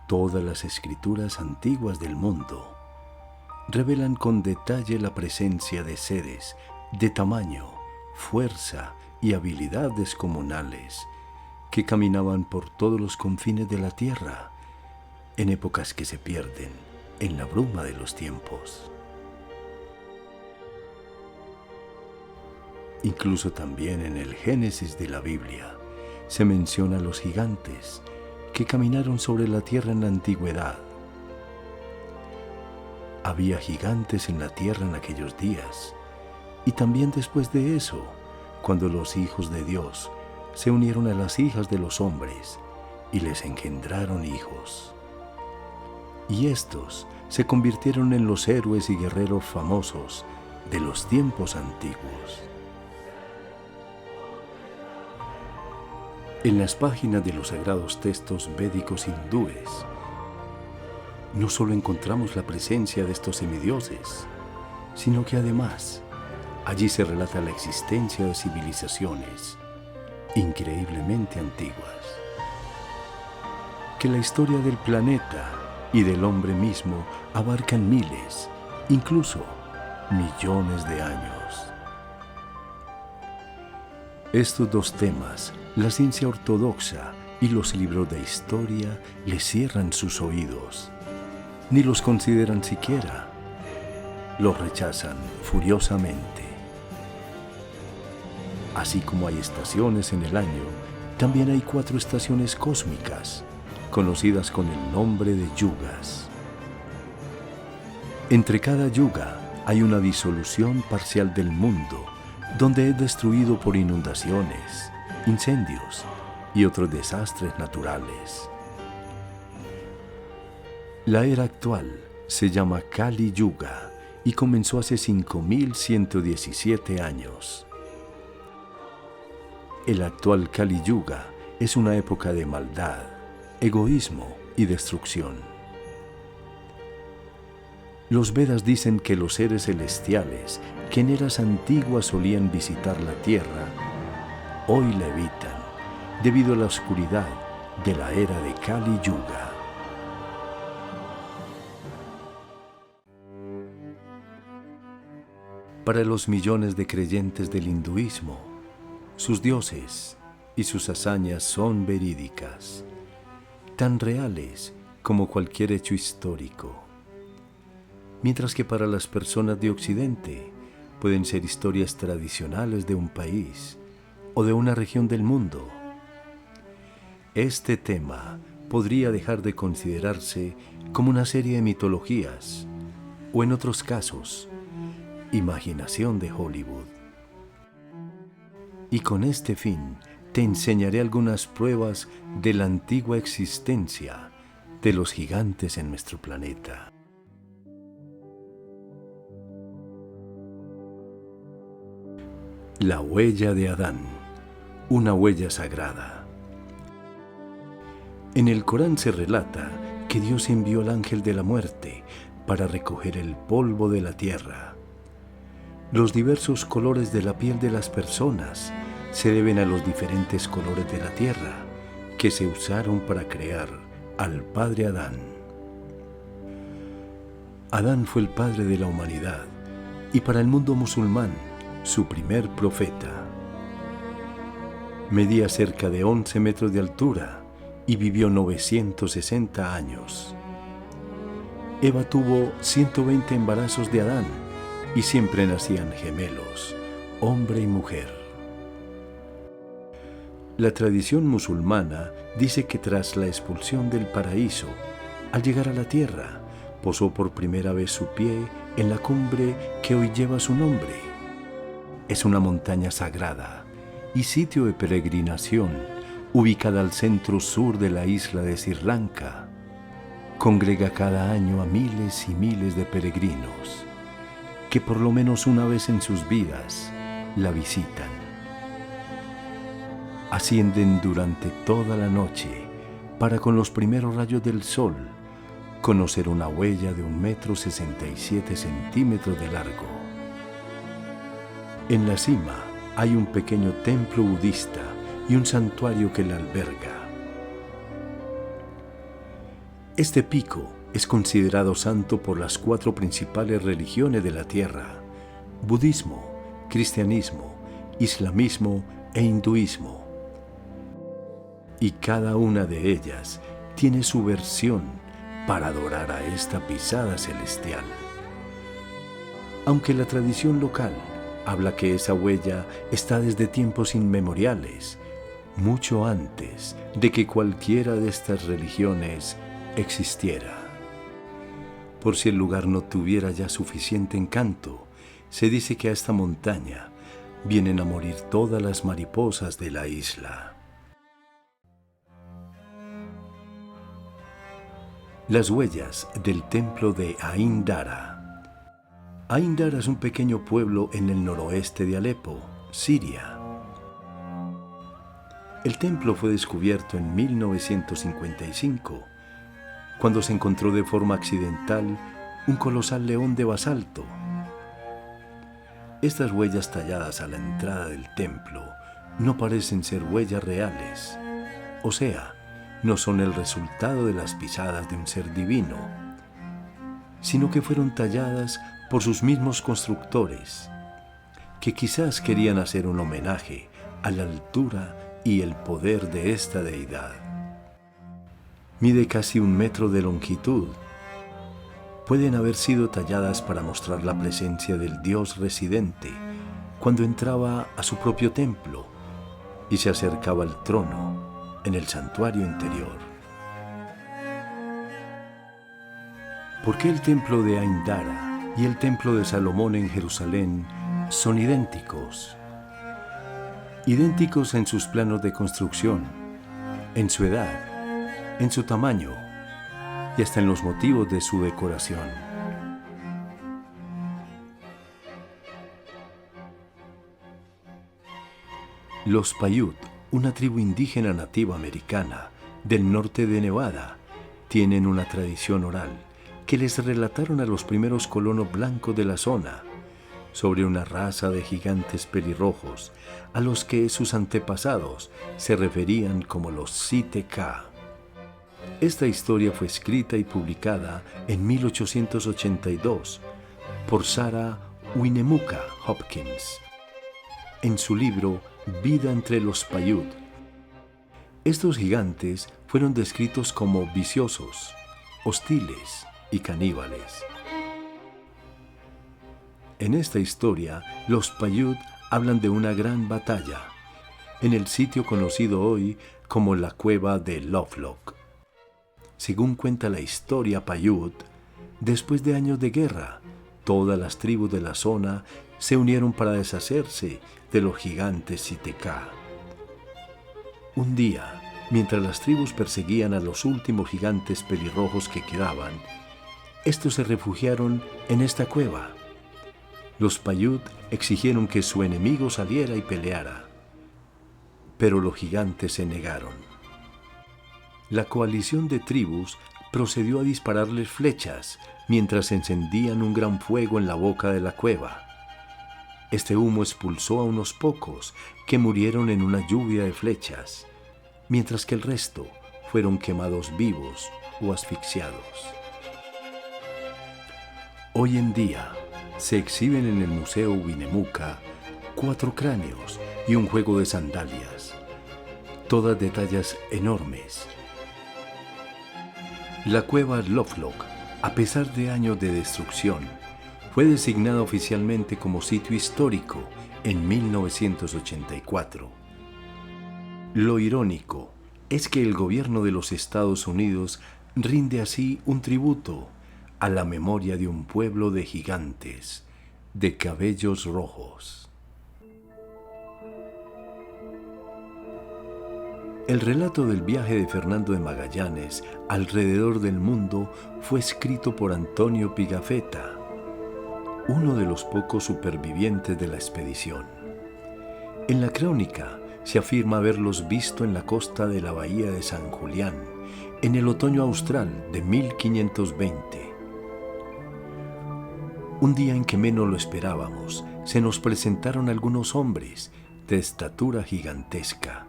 Todas las escrituras antiguas del mundo revelan con detalle la presencia de seres de tamaño, fuerza y habilidad descomunales que caminaban por todos los confines de la tierra en épocas que se pierden en la bruma de los tiempos. Incluso también en el Génesis de la Biblia se menciona a los gigantes que caminaron sobre la tierra en la antigüedad. Había gigantes en la tierra en aquellos días, y también después de eso, cuando los hijos de Dios se unieron a las hijas de los hombres y les engendraron hijos. Y estos se convirtieron en los héroes y guerreros famosos de los tiempos antiguos. En las páginas de los sagrados textos védicos hindúes, no solo encontramos la presencia de estos semidioses, sino que además allí se relata la existencia de civilizaciones increíblemente antiguas, que la historia del planeta y del hombre mismo abarcan miles, incluso millones de años. Estos dos temas, la ciencia ortodoxa y los libros de historia, les cierran sus oídos, ni los consideran siquiera, los rechazan furiosamente. Así como hay estaciones en el año, también hay 4 estaciones cósmicas, conocidas con el nombre de yugas. Entre cada yuga hay una disolución parcial del mundo, donde es destruido por inundaciones, incendios y otros desastres naturales. La era actual se llama Kali Yuga y comenzó hace 5117 años. El actual Kali Yuga es una época de maldad, egoísmo y destrucción. Los Vedas dicen que los seres celestiales que en eras antiguas solían visitar la tierra, hoy la evitan debido a la oscuridad de la era de Kali Yuga. Para los millones de creyentes del hinduismo, sus dioses y sus hazañas son verídicas, tan reales como cualquier hecho histórico. Mientras que para las personas de Occidente pueden ser historias tradicionales de un país o de una región del mundo. Este tema podría dejar de considerarse como una serie de mitologías o, en otros casos, imaginación de Hollywood. Y con este fin te enseñaré algunas pruebas de la antigua existencia de los gigantes en nuestro planeta. La huella de Adán, una huella sagrada. En el Corán se relata que Dios envió al ángel de la muerte para recoger el polvo de la tierra. Los diversos colores de la piel de las personas se deben a los diferentes colores de la tierra que se usaron para crear al padre Adán. Adán fue el padre de la humanidad y para el mundo musulmán, su primer profeta. Medía cerca de 11 metros de altura y vivió 960 años. Eva tuvo 120 embarazos de Adán y siempre nacían gemelos, hombre y mujer. La tradición musulmana dice que tras la expulsión del paraíso, al llegar a la tierra, posó por primera vez su pie en la cumbre que hoy lleva su nombre. Es una montaña sagrada y sitio de peregrinación ubicada al centro sur de la isla de Sri Lanka. Congrega cada año a miles y miles de peregrinos que por lo menos una vez en sus vidas la visitan. Ascienden durante toda la noche para con los primeros rayos del sol conocer una huella de 1,67 m de largo. En la cima hay un pequeño templo budista y un santuario que la alberga. Este pico es considerado santo por las 4 principales religiones de la tierra: budismo, cristianismo, islamismo e hinduismo. Y cada una de ellas tiene su versión para adorar a esta pisada celestial. Aunque la tradición local habla que esa huella está desde tiempos inmemoriales, mucho antes de que cualquiera de estas religiones existiera. Por si el lugar no tuviera ya suficiente encanto, se dice que a esta montaña vienen a morir todas las mariposas de la isla. Las huellas del templo de Ain Dara. Ain Dara es un pequeño pueblo en el noroeste de Alepo, Siria. El templo fue descubierto en 1955, cuando se encontró de forma accidental un colosal león de basalto. Estas huellas talladas a la entrada del templo no parecen ser huellas reales, o sea, no son el resultado de las pisadas de un ser divino, sino que fueron talladas por sus mismos constructores, que quizás querían hacer un homenaje a la altura y el poder de esta deidad. Mide casi 1 metro de longitud. Pueden haber sido talladas para mostrar la presencia del Dios residente cuando entraba a su propio templo y se acercaba al trono en el santuario interior. ¿Por qué el templo de Ain Dara y el templo de Salomón en Jerusalén son idénticos? Idénticos en sus planos de construcción, en su edad, en su tamaño y hasta en los motivos de su decoración. Los Paiute, una tribu indígena nativa americana del norte de Nevada, tienen una tradición oral que les relataron a los primeros colonos blancos de la zona sobre una raza de gigantes pelirrojos a los que sus antepasados se referían como los Siteka. Esta historia fue escrita y publicada en 1882 por Sarah Winnemucca Hopkins en su libro Vida entre los Paiute. Estos gigantes fueron descritos como viciosos, hostiles y caníbales. En esta historia, los Paiute hablan de una gran batalla en el sitio conocido hoy como la cueva de Lovelock. Según cuenta la historia Paiute, después de años de guerra, todas las tribus de la zona se unieron para deshacerse de los gigantes Siteka. Un día, mientras las tribus perseguían a los últimos gigantes pelirrojos que quedaban, estos se refugiaron en esta cueva. Los Paiute exigieron que su enemigo saliera y peleara, pero los gigantes se negaron. La coalición de tribus procedió a dispararles flechas mientras encendían un gran fuego en la boca de la cueva. Este humo expulsó a unos pocos que murieron en una lluvia de flechas, mientras que el resto fueron quemados vivos o asfixiados. Hoy en día se exhiben en el Museo Winnemucca 4 cráneos y un juego de sandalias, todas de tallas enormes. La cueva Lovelock, a pesar de años de destrucción, fue designada oficialmente como sitio histórico en 1984. Lo irónico es que el gobierno de los Estados Unidos rinde así un tributo a la memoria de un pueblo de gigantes, de cabellos rojos. El relato del viaje de Fernando de Magallanes alrededor del mundo fue escrito por Antonio Pigafetta, uno de los pocos supervivientes de la expedición. En la crónica se afirma haberlos visto en la costa de la bahía de San Julián, en el otoño austral de 1520. Un día en que menos lo esperábamos, se nos presentaron algunos hombres de estatura gigantesca.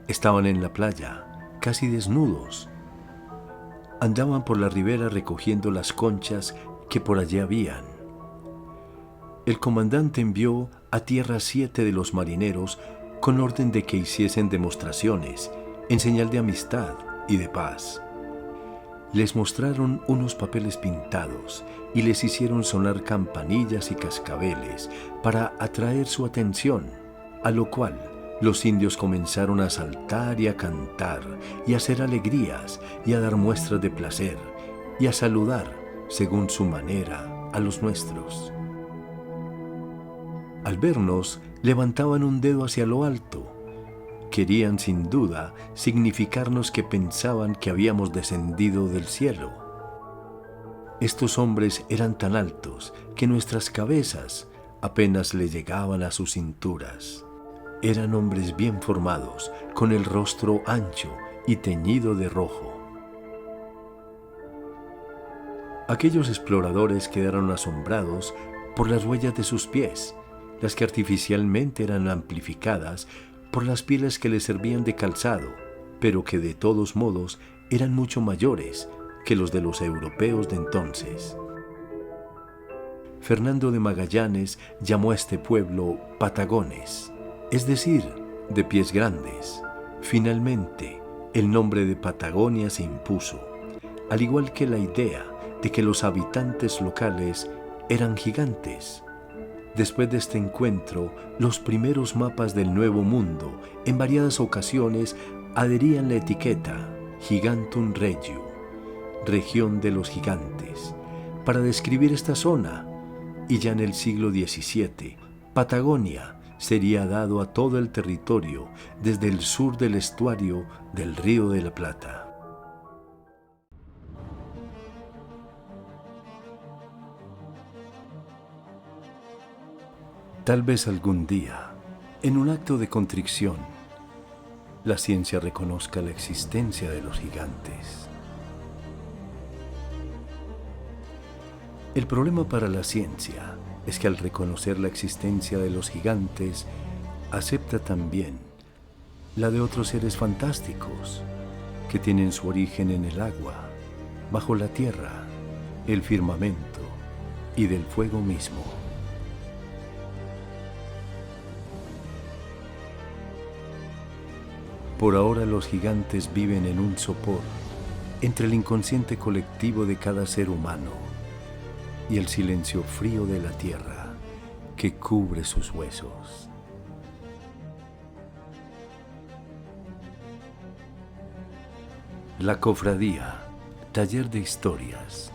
Estaban en la playa, casi desnudos. andaban por la ribera recogiendo las conchas que por allí habían. El comandante envió a tierra 7 de los marineros con orden de que hiciesen demostraciones en señal de amistad y de paz. Les mostraron unos papeles pintados y les hicieron sonar campanillas y cascabeles para atraer su atención, a lo cual los indios comenzaron a saltar y a cantar y a hacer alegrías y a dar muestras de placer y a saludar, según su manera, a los nuestros. Al vernos, levantaban un dedo hacia lo alto. Querían, sin duda, significarnos que pensaban que habíamos descendido del cielo. Estos hombres eran tan altos que nuestras cabezas apenas le llegaban a sus cinturas. Eran hombres bien formados, con el rostro ancho y teñido de rojo. Aquellos exploradores quedaron asombrados por las huellas de sus pies, las que artificialmente eran amplificadas por las pieles que les servían de calzado, pero que de todos modos eran mucho mayores que los de los europeos de entonces. Fernando de Magallanes llamó a este pueblo Patagones, es decir, de pies grandes. Finalmente, el nombre de Patagonia se impuso, al igual que la idea de que los habitantes locales eran gigantes. Después de este encuentro, los primeros mapas del Nuevo Mundo en variadas ocasiones adherían la etiqueta Gigantum Regium, región de los gigantes, para describir esta zona, y ya en el siglo XVII, Patagonia sería dado a todo el territorio desde el sur del estuario del Río de la Plata. Tal vez algún día, en un acto de contrición, la ciencia reconozca la existencia de los gigantes. El problema para la ciencia es que al reconocer la existencia de los gigantes, acepta también la de otros seres fantásticos que tienen su origen en el agua, bajo la tierra, el firmamento y del fuego mismo. Por ahora los gigantes viven en un sopor entre el inconsciente colectivo de cada ser humano y el silencio frío de la tierra que cubre sus huesos. La Cofradía, taller de historias,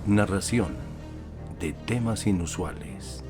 narración de temas inusuales.